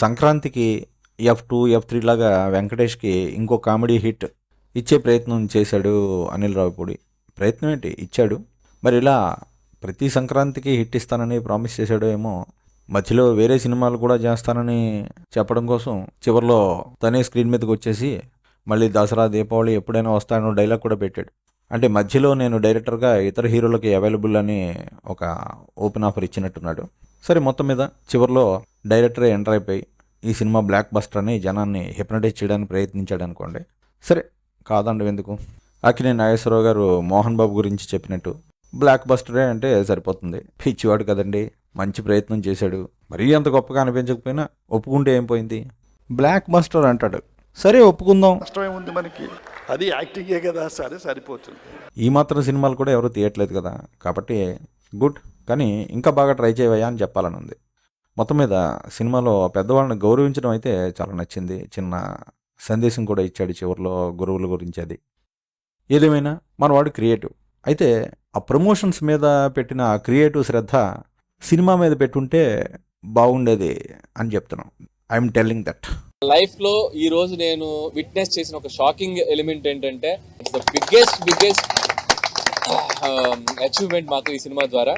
సంక్రాంతికి F2, F3 లాగా వెంకటేష్కి ఇంకో కామెడీ హిట్ ఇచ్చే ప్రయత్నం చేశాడు అనిల్ రావిపూడి. ప్రయత్నం ఏంటి, ఇచ్చాడు. మరి ఇలా ప్రతి సంక్రాంతికి హిట్ ఇస్తానని ప్రామిస్ చేశాడో ఏమో. మధ్యలో వేరే సినిమాలు కూడా చేస్తానని చెప్పడం కోసం చివరిలో తనే స్క్రీన్ మీదకి వచ్చేసి మళ్ళీ దసరా, దీపావళి ఎప్పుడైనా వస్తానో డైలాగ్ కూడా పెట్టాడు. అంటే మధ్యలో నేను డైరెక్టర్గా ఇతర హీరోలకి అవైలబుల్ అని ఒక ఓపెన్ ఆఫర్ ఇచ్చినట్టున్నాడు. సరే, మొత్తం మీద చివరిలో డైరెక్టరే ఎంటర్ అయిపోయి ఈ సినిమా బ్లాక్ బస్టర్ అని జనాన్ని హిప్నటైజ్ చేయడానికి ప్రయత్నించాడు అనుకోండి. సరే, కాదండి ఎందుకు. అక్కినేని నాగేశ్వరరావు గారు మోహన్ బాబు గురించి చెప్పినట్టు బ్లాక్ బస్టరే అంటే సరిపోతుంది. పిచ్చివాడు కదండి, మంచి ప్రయత్నం చేశాడు. మరీ అంత గొప్పగా అనిపించకపోయినా ఒప్పుకుంటే ఏం పోయింది. బ్లాక్ బస్టర్ అంటాడు, సరే ఒప్పుకుందాం. కష్టమేముంది మనకి, అది యాక్టింగే కదా, సరే సరిపోతుంది. ఈ మాత్రం సినిమాలు కూడా ఎవరు తీయట్లేదు కదా, కాబట్టి గుడ్. కానీ ఇంకా బాగా ట్రై చేయవయ్యా అని చెప్పాలని ఉంది. మొత్తం మీద సినిమాలో పెద్దవాళ్ళని గౌరవించడం అయితే చాలా నచ్చింది. చిన్న సందేశం కూడా ఇచ్చాడు చివరిలో గురువుల గురించి. అది ఏదేమైనా మనవాడు క్రియేటివ్. అయితే ఆ ప్రమోషన్స్ మీద పెట్టిన ఆ క్రియేటివ్ శ్రద్ధ సినిమా మీద పెట్టుంటే బాగుండేది అని చెప్తున్నాం. I'm telling that. లైఫ్లో ఈ రోజు నేను విట్నెస్ చేసిన ఒక షాకింగ్ ఎలిమెంట్ ఏంటంటే, ఇట్స్ ద బిగ్గెస్ట్ అచీవ్మెంట్ మాకు ఈ సినిమా ద్వారా.